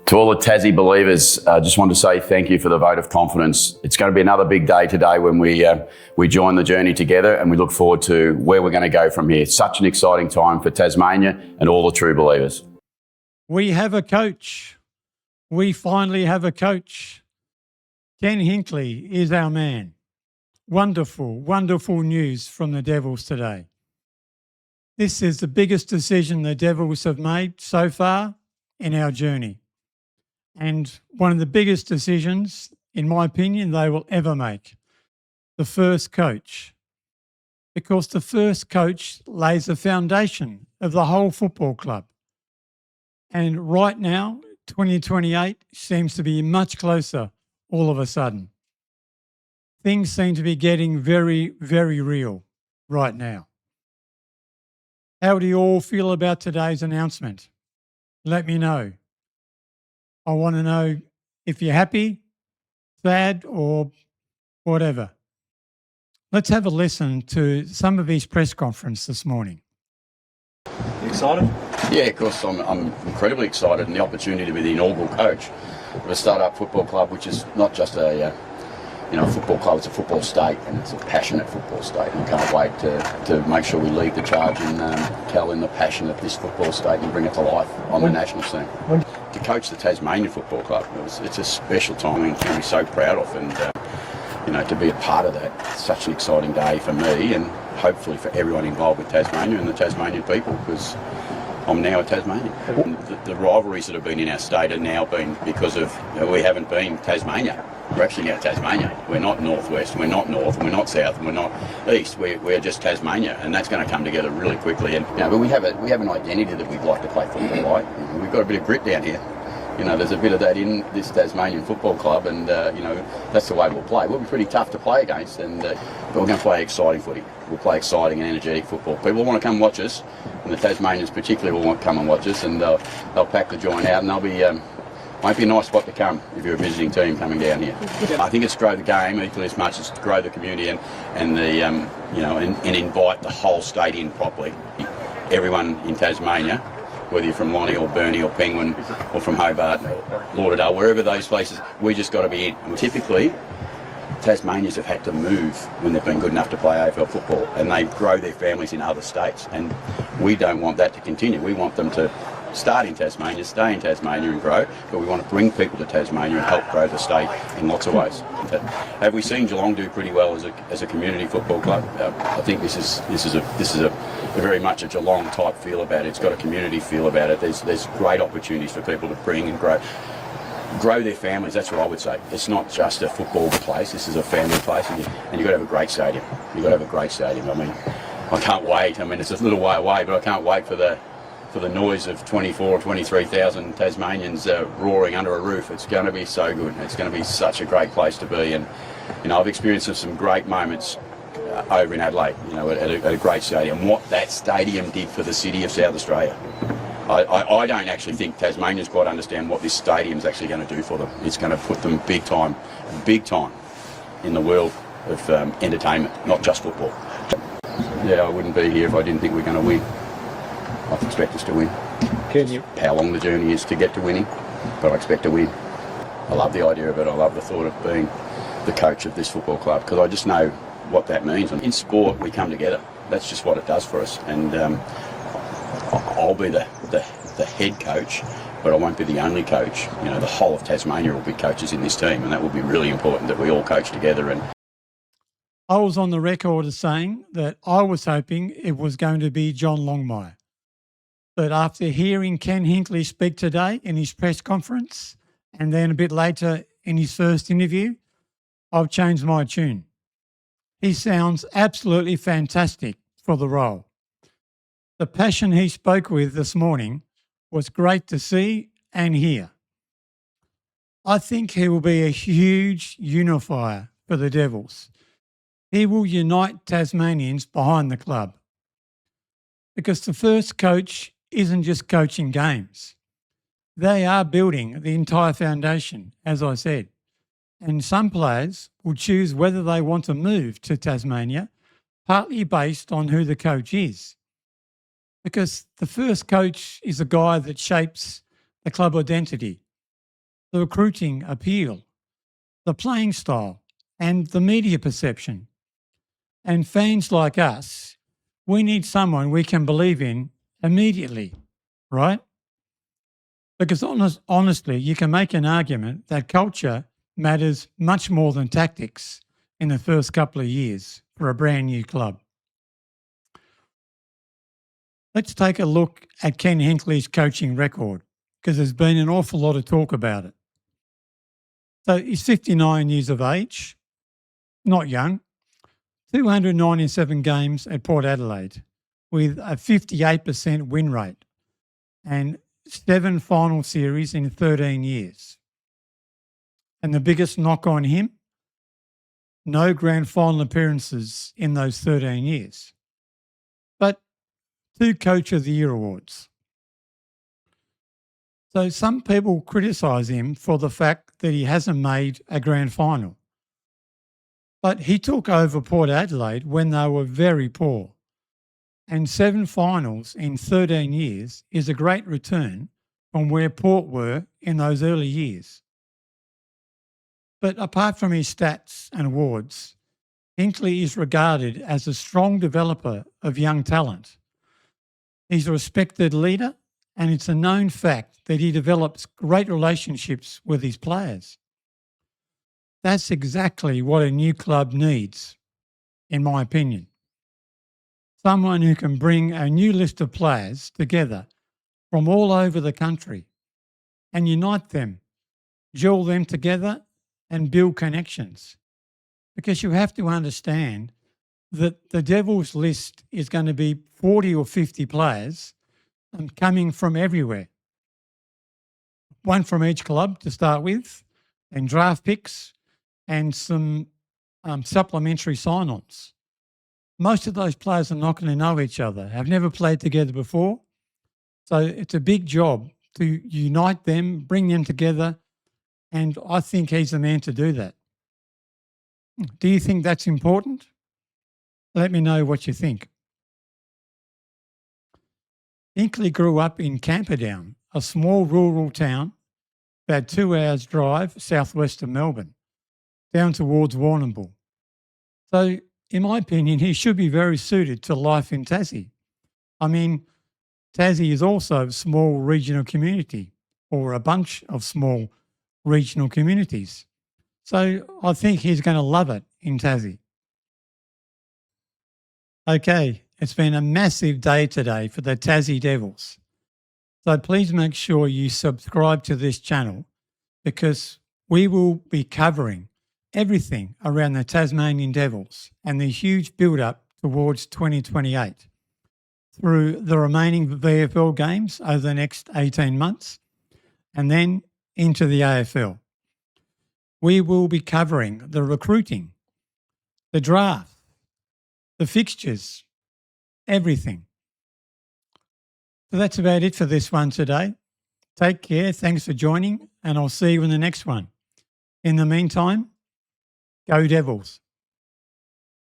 To all the Tassie believers, I just want to say thank you for the vote of confidence. It's going to be another big day today when we join the journey together, and we look forward to where we're going to go from here. Such an exciting time for Tasmania and all the true believers. We have a coach. We finally have a coach. Ken Hinkley is our man. Wonderful, wonderful news from the Devils today. This is the biggest decision the Devils have made so far in our journey, and one of the biggest decisions, in my opinion, they will ever make. The first coach. Because the first coach lays the foundation of the whole football club. And right now, 2028 seems to be much closer all of a sudden. Things seem to be getting very, very real right now. How do you all feel about today's announcement? Let me know. I want to know if you're happy, sad, or whatever. Let's have a listen to some of his press conference this morning. You excited? Yeah, of course, I'm incredibly excited, and the opportunity to be the inaugural coach of a start-up football club, which is not just a football club, it's a football state, and it's a passionate football state. And I can't wait to make sure we lead the charge and tell in the passion of this football state and bring it to life on the national scene. To coach the Tasmania Football Club, it's a special time and I'm so proud of, and to be a part of that, it's such an exciting day for me and hopefully for everyone involved with Tasmania and the Tasmanian people, because I'm now a Tasmanian. The rivalries that have been in our state are now been because of we haven't been Tasmania. We're actually now Tasmania. We're not northwest, we're not north, we're not south, and we're not east. We're just Tasmania, and that's going to come together really quickly. And but we have an identity that we'd like to play football like. We've got a bit of grit down here. There's a bit of that in this Tasmanian football club, and that's the way we'll play. We'll be pretty tough to play against, but we're going to play exciting footy. We'll play exciting and energetic football. People want to come watch us, and the Tasmanians particularly will want to come and watch us, and they'll pack the joint out, and they'll be. Might be a nice spot to come if you're a visiting team coming down here. I think it's to grow the game equally as much as to grow the community and invite the whole state in properly. Everyone in Tasmania, whether you're from Lonnie or Burnie or Penguin or from Hobart, Lauderdale, wherever those places, we just got to be in. And typically, Tasmanians have had to move when they've been good enough to play AFL football, and they grow their families in other states. And we don't want that to continue. We want them to start in Tasmania, stay in Tasmania and grow, but we want to bring people to Tasmania and help grow the state in lots of ways. But have we seen Geelong do pretty well as a community football club? I think this is a very much a Geelong type feel about it. It's got a community feel about it. There's great opportunities for people to bring and grow their families. That's what I would say. It's not just a football place. This is a family place, and you've got to have a great stadium. You've got to have a great stadium. I mean, I can't wait. I mean, it's a little way away, but I can't wait for the noise of 24 or 23,000 Tasmanians roaring under a roof. It's going to be so good. It's going to be such a great place to be. And I've experienced some great moments over in Adelaide, at a great stadium. What that stadium did for the city of South Australia. I don't actually think Tasmanians quite understand what this stadium's actually going to do for them. It's going to put them big time in the world of entertainment, not just football. Yeah, I wouldn't be here if I didn't think we're going to win. I expect us to win. How long the journey is to get to winning, but I expect to win. I love the idea of it. I love the thought of being the coach of this football club, because I just know what that means. In sport, we come together. That's just what it does for us. And I'll be the head coach, but I won't be the only coach. The whole of Tasmania will be coaches in this team, and that will be really important that we all coach together. And I was on the record as saying that I was hoping it was going to be John Longmire. But after hearing Ken Hinkley speak today in his press conference, and then a bit later in his first interview, I've changed my tune. He sounds absolutely fantastic for the role. The passion he spoke with this morning was great to see and hear. I think he will be a huge unifier for the Devils. He will unite Tasmanians behind the club, because the first coach isn't just coaching games. They are building the entire foundation, as I said. And some players will choose whether they want to move to Tasmania, partly based on who the coach is. Because the first coach is a guy that shapes the club identity. the recruiting appeal, the playing style, and the media perception. And fans like us, we need someone we can believe in immediately, right? Because honestly, you can make an argument that culture matters much more than tactics in the first couple of years for a brand new club. Let's take a look at Ken Hinkley's coaching record, because there's been an awful lot of talk about it. So he's 59 years of age, not young, 297 games at Port Adelaide with a 58% win rate and 7 final series in 13 years. And the biggest knock on him, no grand final appearances in those 13 years. But 2 Coach of the Year awards. So some people criticise him for the fact that he hasn't made a grand final. But he took over Port Adelaide when they were very poor. And 7 finals in 13 years is a great return from where Port were in those early years. But apart from his stats and awards, Hinkley is regarded as a strong developer of young talent. He's a respected leader, and it's a known fact that he develops great relationships with his players. That's exactly what a new club needs, in my opinion. Someone who can bring a new list of players together from all over the country and unite them, gel them together and build connections. Because you have to understand that the Devils list is going to be 40 or 50 players coming from everywhere. One from each club to start with, and draft picks and some supplementary sign-ons. Most of those players are not going to know each other, have never played together before. So it's a big job to unite them, bring them together, and I think he's the man to do that. Do you think that's important? Let me know what you think. Hinkley grew up in Camperdown, a small rural town about 2 hours drive southwest of Melbourne, down towards Warrnambool. So, in my opinion, he should be very suited to life in Tassie. I mean, Tassie is also a small regional community, or a bunch of small regional communities. So I think he's going to love it in Tassie. Okay, it's been a massive day today for the Tassie Devils. So please make sure you subscribe to this channel, because we will be covering everything around the Tasmanian Devils and the huge build-up towards 2028 through the remaining VFL games over the next 18 months and then into the AFL. We will be covering the recruiting, the draft, the fixtures, everything. So that's about it for this one today. Take care. Thanks for joining, and I'll see you in the next one. In the meantime, go Devils.